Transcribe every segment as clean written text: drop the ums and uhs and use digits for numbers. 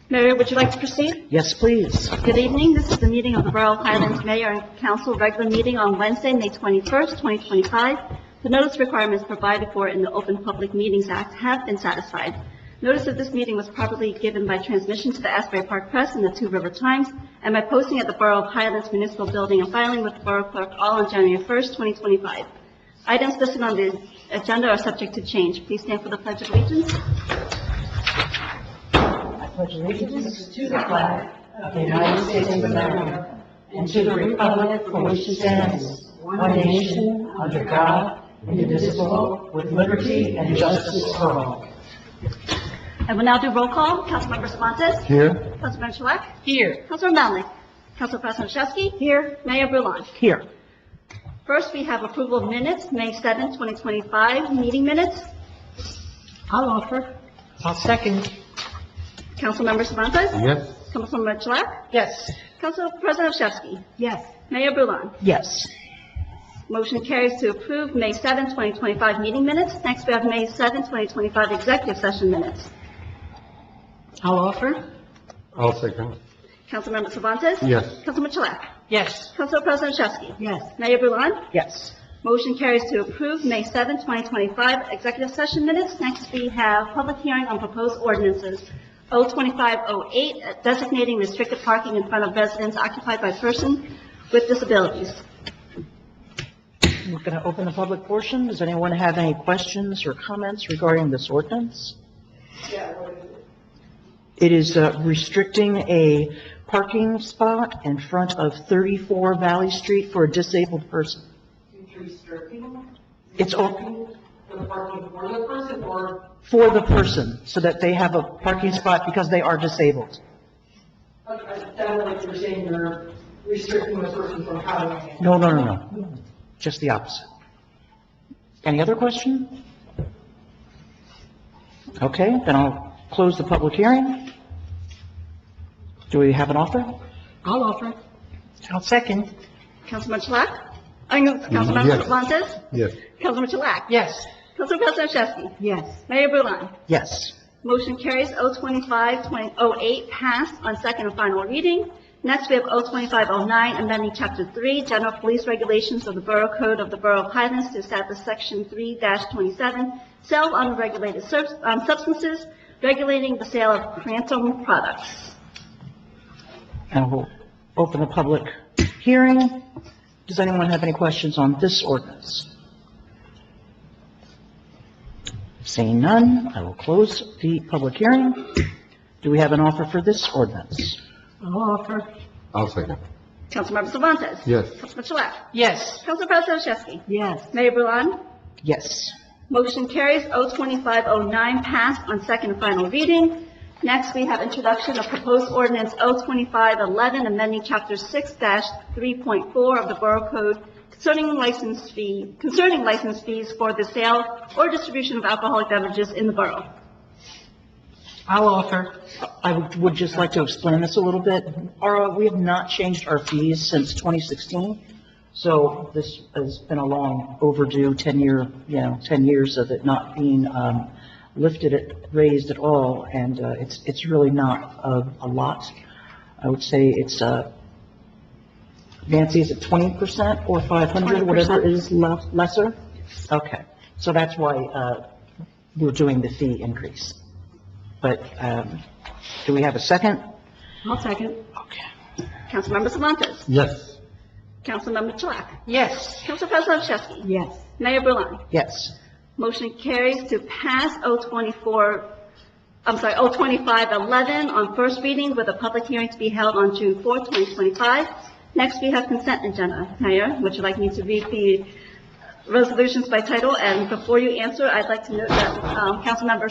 Mayor, would you like to proceed? Yes, please. Good evening. This is the meeting of the Borough of Highlands Mayor and Council regular meeting on Wednesday, May 21st, 2025. The notice requirements provided for in the Open Public Meetings Act have been satisfied. Notice of this meeting was properly given by transmission to the Asbury Park Press and the Two River Times, and by posting at the Borough of Highlands Municipal Building and filing with the Borough Clerk all on January 1st, 2025. Items listed on the agenda are subject to change. Please stand for the Pledge of Allegiance. Pledge allegiance to the flag of the United States of America and to the republic for which it stands, one nation, under God, indivisible, with liberty and justice for all. I will now do roll call. Councilmember Cervantes. Here. Councilmember Chalek. Here. Councilor Melnick. Council President Olszewski. Here. Mayor Brulan. Here. First, we have approval of minutes, May 7th, 2025, meeting minutes. I'll offer. I'll second. Councilmember Cervantes. Yes. Councilmember Chalek. Yes. Council President Olszewski. Yes. Mayor Brulan. Yes. Motion carries to approve May 7th, 2025 meeting minutes. Next, we have May 7th, 2025 executive session minutes. I'll offer. I'll second. Councilmember Cervantes. Yes. Councilmember Chalek. Yes. Council President Olszewski. Yes. Mayor Brulan. Yes. Motion carries to approve May 7th, 2025 executive session minutes. Next, we have public hearing on proposed ordinances. 02508, designating restricted parking in front of residents occupied by persons with disabilities. We're going to open the public portion. Does anyone have any questions or comments regarding this ordinance? It is restricting a parking spot in front of 34 Valley Street for a disabled person. It's restricting It's open the parking for the person or, for the person so that they have a parking spot because they are disabled. it sounded like you're saying you're restricting the person from having it. No. Just the opposite. Any other question? Okay, then I'll close the public hearing. Do we have an offer? I'll offer. I'll second. Councilman Chalak? Councilmember Yes. Cervantes? Yes. Councilman Chalak? Yes. Council President Olszewski? Yes. Mayor Brulan? Yes. Motion carries 025-2008 passed on second and final reading. Next, we have 02509, amending Chapter 3, General Police Regulations of the Borough Code of the Borough of Highlands to establish Section 3-27, Sale of Unregulated Substances, regulating the sale of Crantum products. And we'll open the public hearing. Does anyone have any questions on this ordinance? Seeing none, I will close the public hearing. Do we have an offer for this ordinance? I'll offer. I'll second. Councilmember Cervantes? Yes. Councilman Chalak? Yes. Council President Olszewski? Yes. Mayor Brulan? Yes. Motion carries 02509 passed on second and final reading. Next, we have introduction of proposed ordinance 02511, amending Chapter 6-3.4 of the Borough Code concerning license fees for the sale or distribution of alcoholic beverages in the borough. I'll offer. I would just like to explain this a little bit. We have not changed our fees since 2016, so this has been a long overdue 10 years of it not being raised at all, and it's really not a lot. I would say it's Nancy, is it 20% or 500, 20%. whatever is lesser? Okay, so that's why we're doing the fee increase. But do we have a second? I'll second. Okay. Councilmember Cervantes? Yes. Councilmember Chalak? Yes. Council President Olszewski? Yes. Mayor Brulan? Yes. Motion carries to pass 02511 on first reading with a public hearing to be held on June 4, 2025. Next, we have consent agenda. Mayor, would you like me to read the resolutions by title? And before you answer, I'd like to note that Councilmember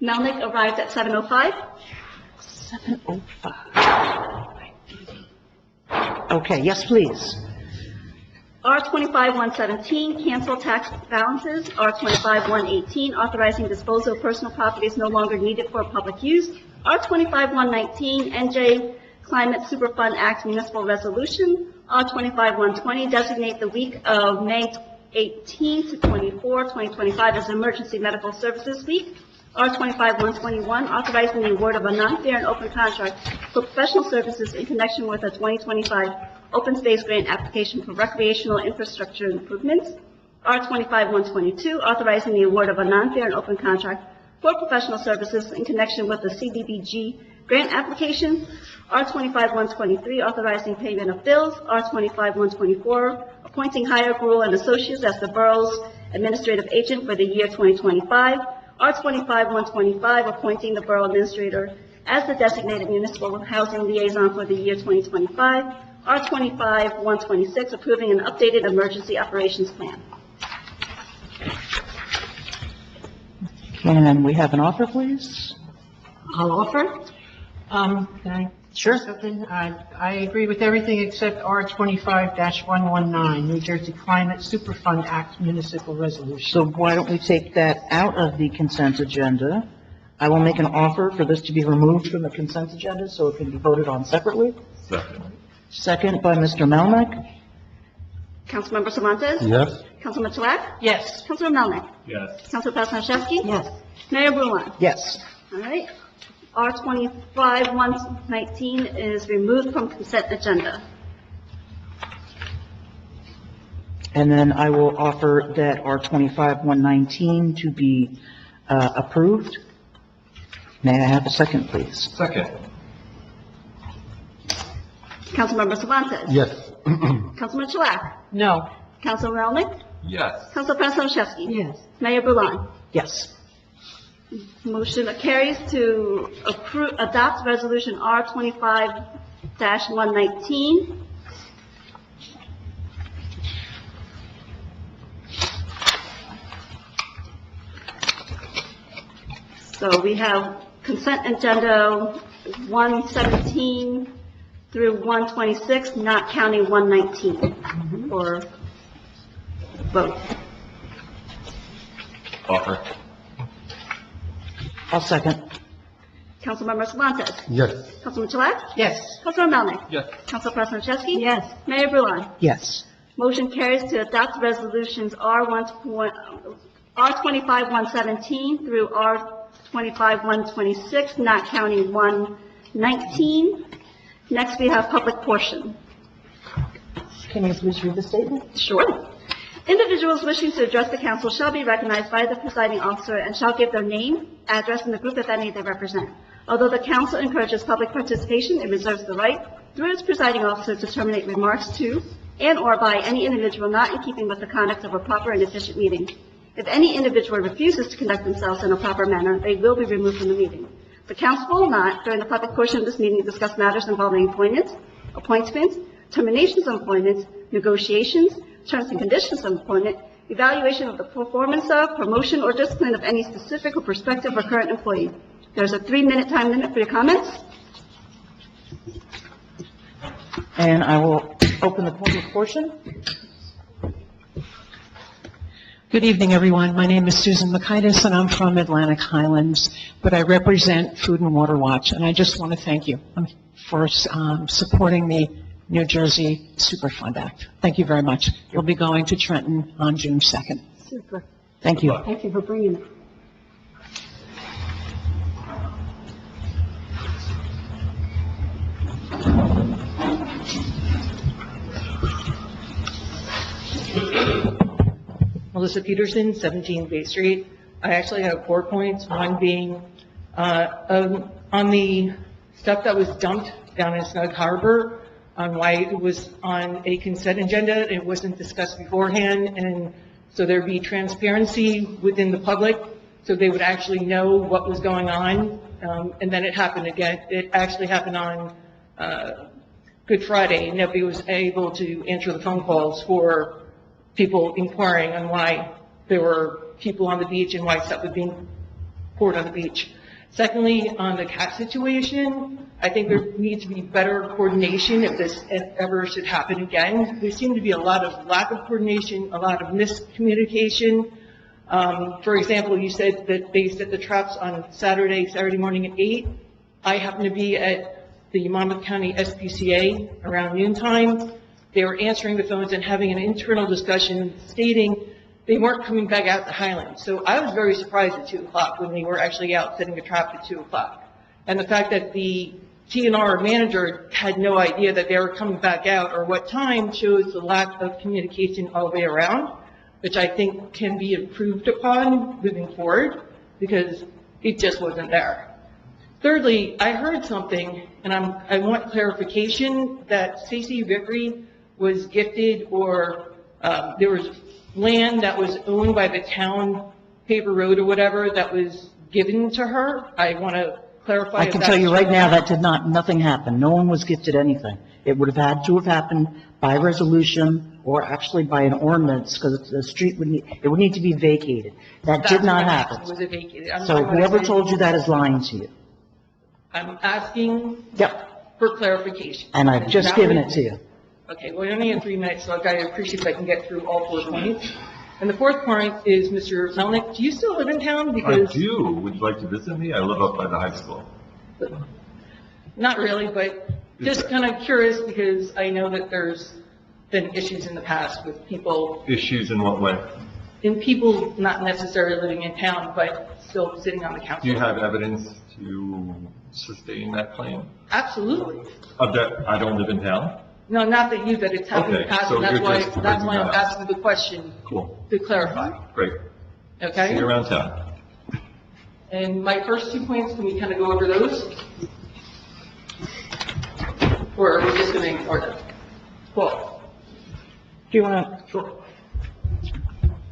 Melnick arrived at 7:05. 7:05. Okay, yes, please. R25-117, cancel tax balances. R25-118, authorizing disposal of personal property is no longer needed for public use. R25-119, NJ Climate Superfund Act municipal resolution. R25-120, designate the week of May 18 to 24, 2025 as Emergency Medical Services Week. R25-121, authorizing the award of a non-fair and open contract for professional services in connection with a 2025 open space grant application for recreational infrastructure improvements. R25-122, authorizing the award of a non-fair and open contract for professional services in connection with the CDBG grant application. R25-123, authorizing payment of bills. R25-124, appointing Higher Gruel and Associates as the borough's administrative agent for the year 2025. R25-125, appointing the borough administrator as the designated municipal housing liaison for the year 2025. R25-126, approving an updated emergency operations plan. Can we have an offer, please? I'll offer. Can I? Sure. Something? I agree with everything except R25-119, New Jersey Climate Superfund Act Municipal Resolution. So why don't we take that out of the consent agenda? I will make an offer for this to be removed from the consent agenda so it can be voted on separately. Second. Second by Mr. Melnick. Councilmember Cervantes? Yes. Councilman Chouak? Yes. Councilor Melnick? Yes. Councilor Pasmanowski? Yes. Mayor Bruin? Yes. All right. R25-119 is removed from consent agenda. And then I will offer that R25-119 to be approved. May I have a second, please? Second. Councilmember Cervantes? Yes. Councilman Chouak? No. Councilor Melnick? Yes. Councilor Pasmanowski? Yes. Mayor Bruin? Yes. Motion carries to adopt resolution R25-119. So we have consent agenda 117 through 126, not counting 119 for vote. Offer. I'll second. Councilmember Cervantes? Yes. Councilman Chouak? Yes. Councilor Melnick? Yes. Councilor Pasmanowski? Yes. Mayor Bruin? Yes. Motion carries to adopt resolutions R25-117 through R25-126, not counting 119. Next, we have public portion. Can you please read the statement? Sure. Individuals wishing to address the council shall be recognized by the presiding officer and shall give their name, address, and the group, if any, they represent. Although the council encourages public participation, it reserves the right, through its presiding officer, to terminate remarks to and/or by any individual not in keeping with the conduct of a proper and efficient meeting. If any individual refuses to conduct themselves in a proper manner, they will be removed from the meeting. The council will not, during the public portion of this meeting, discuss matters involving appointments, terminations of employments, negotiations, terms and conditions of employment, evaluation of the performance of, promotion, or discipline of any specific or prospective or current employee. There's a 3-minute time limit for your comments. And I will open the public portion. Good evening, everyone. My name is Susan Makaitis, and I'm from Atlantic Highlands, but I represent Food and Water Watch, and I just want to thank you for supporting the New Jersey Superfund Act. Thank you very much. We'll be going to Trenton on June 2nd. Super. Thank you. Thank you for bringing it. Melissa Peterson, 17 Bay Street. I actually have 4 points, one being on the stuff that was dumped down in Snug Harbor, on why it was on a consent agenda. It wasn't discussed beforehand, and so there'd be transparency within the public, so they would actually know what was going on. And then it happened again. It actually happened on Good Friday, and nobody was able to answer the phone calls for people inquiring on why there were people on the beach and why stuff was being poured on the beach. Secondly, on the cat situation, I think there needs to be better coordination if this ever should happen again. There seemed to be a lot of lack of coordination, a lot of miscommunication. For example, you said that they set the traps on Saturday morning at 8. I happened to be at the Monmouth County SPCA around noontime. They were answering the phones and having an internal discussion stating they weren't coming back out to Highlands. So I was very surprised at 2 o'clock when they were actually out setting a trap at 2 o'clock. And the fact that the TNR manager had no idea that they were coming back out or what time shows the lack of communication all the way around, which I think can be improved upon moving forward because it just wasn't there. Thirdly, I heard something, and I want clarification, that Stacy Vickery was gifted or there was land that was owned by the town, Paper Road or whatever, that was given to her. I want to clarify. I if can that's tell you right true. now, that nothing happened. No one was gifted anything. It would have had to have happened by resolution or actually by an ordinance, because the street would need to be vacated. That did That's not what I asked, happen. was it vacated? I'm So not gonna whoever say- told you that is lying to you. I'm asking Yep, for clarification. and I've just That given was- it to you. Okay, well, you only have 3 minutes, so I appreciate if I can get through all 4 points. And the 4th point is, Mr. Melnick, do you still live in town? I Because, do. Would you like to visit me? I live up by the high school. not really, but just kind of curious because I know that there's been issues in the past with people, Issues in what way? in people not necessarily living in town, but still sitting on the council. Do you have evidence to sustain that claim? Absolutely. Of that I don't live in town? No, not that you, that it's happened in the Okay, past, so and that's you're why, just that's why bringing I'm that up. asking the question Cool. to clarify, Great. See okay? you around town. And my first 2 points, can we kind of go over those? Or are we just going to ignore them? Cool. Do you want to, Sure.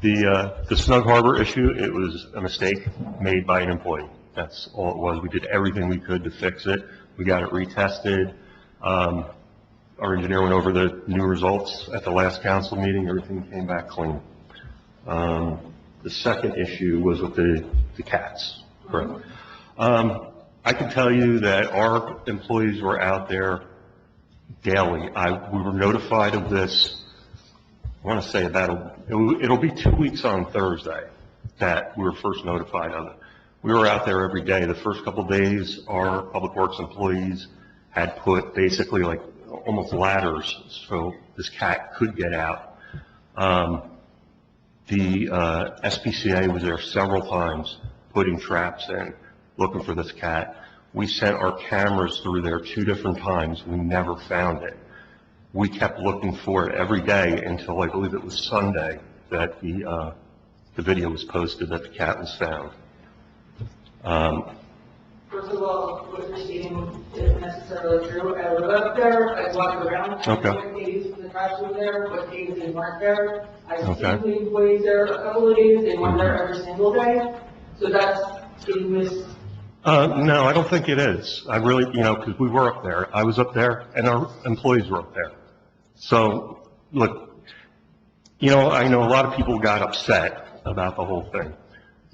The Snug Harbor issue, it was a mistake made by an employee. That's all it was. We did everything we could to fix it. We got it retested. Our engineer went over the new results at the last council meeting. Everything came back clean. The second issue was with the cats. Correct. I can tell you that our employees were out there daily. We were notified of this, I want to say it'll be 2 weeks on Thursday that we were first notified of it. We were out there every day. The first couple of days, our Public Works employees had put basically like almost ladders so this cat could get out. The SPCA was there several times putting traps in, looking for this cat. We sent our cameras through there 2 different times. We never found it. We kept looking for it every day until I believe it was Sunday that the video was posted that the cat was found. First of all, what you're stating isn't necessarily true. I live up there, I walk around. Okay. What days the trash was there, what days they weren't there. I've Okay. seen the employees there a couple of days, they weren't there every single day. So that's getting this, No, I don't think it is. I really, because we were up there. I was up there and our employees were up there. So, look, I know a lot of people got upset about the whole thing,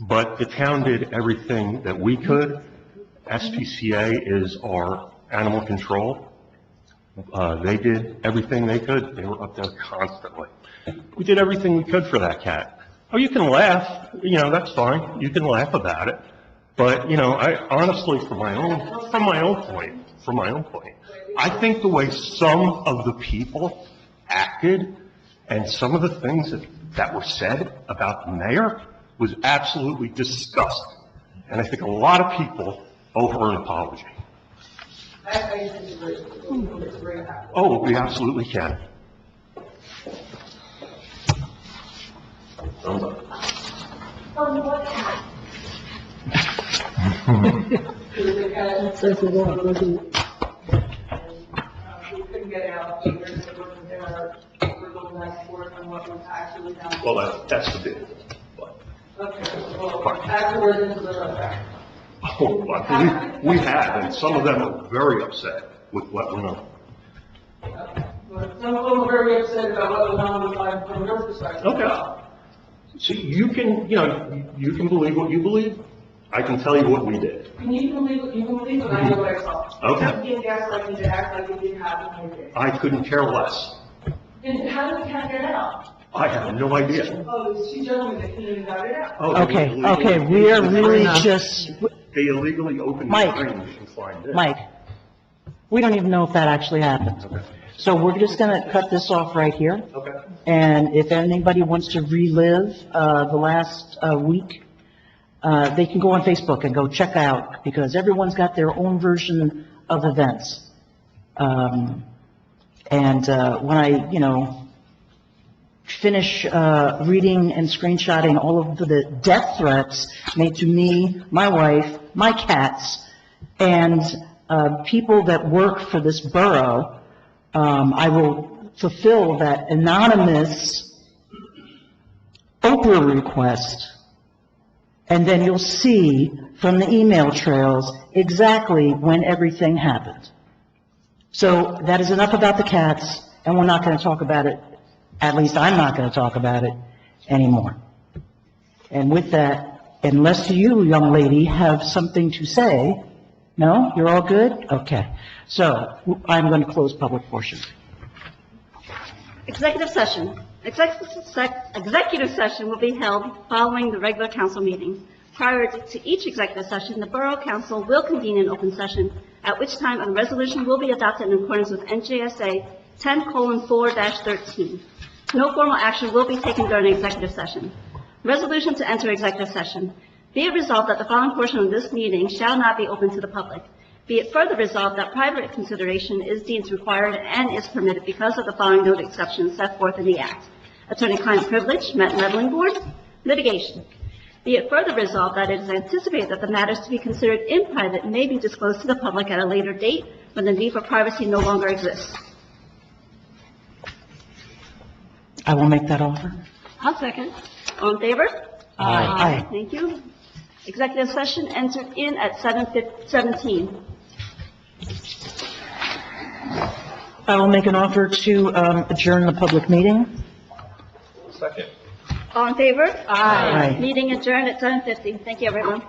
but the town did everything that we could. SPCA is our animal control. They did everything they could. They were up there constantly. We did everything we could for that cat. Oh, you can laugh, that's fine. You can laugh about it. But, I honestly, from my own point, I think the way some of the people acted and some of the things that were said about the mayor was absolutely disgusting. And I think a lot of people owe her an apology. I disagree. Disagree with that. Oh, we absolutely can. Because the cat, we couldn't get out, papers that wasn't there, we're going back forth on what was actually done. Well, that's the bid. Okay, well, afterwards, it's a little bit. Oh, we have, and some of them are very upset with what went on. But some of them are very upset about what was on the line from your perspective. Okay. See, you can believe what you believe. I can tell you what we did. And you can believe it, I know what I saw. Okay. You can't gaslight me to act like it didn't happen like this. I couldn't care less. And how did the cat get out? I have no idea. Oh, it was 2 gentlemen that came and got it out. Oh, they okay, illegally- okay, we are really just, They illegally opened the Mike. drain and climbed in. Mike, we don't even know if that actually happened. So we're just going to cut this off right here. Okay. And if anybody wants to relive the last week, they can go on Facebook and go check out, because everyone's got their own version of events. And when I, finish reading and screenshotting all of the death threats made to me, my wife, my cats, and people that work for this borough, I will fulfill that anonymous Oprah request, and then you'll see from the email trails exactly when everything happened. So that is enough about the cats, and we're not going to talk about it. At least I'm not going to talk about it anymore. And with that, unless you, young lady, have something to say, no? You're all good? Okay. So I'm going to close public portion. Executive session. Executive session will be held following the regular council meetings. Prior to each executive session, the Borough Council will convene an open session, at which time a resolution will be adopted in accordance with NJSA 10:4-13. No formal action will be taken during executive session. Resolution to enter executive session. Be it resolved that the following portion of this meeting shall not be open to the public. Be it further resolved that private consideration is deemed required and is permitted because of the following noted exceptions set forth in the Act: attorney-client privilege, Met Leveling Board, litigation. Be it further resolved that it is anticipated that the matters to be considered in private may be disclosed to the public at a later date when the need for privacy no longer exists. I will make that offer. I'll second. All in favor? Aye. Thank you. Executive session entered in at 7:17. I will make an offer to adjourn the public meeting. Second. All in favor? Aye. Meeting adjourned at 7:50. Thank you, everyone.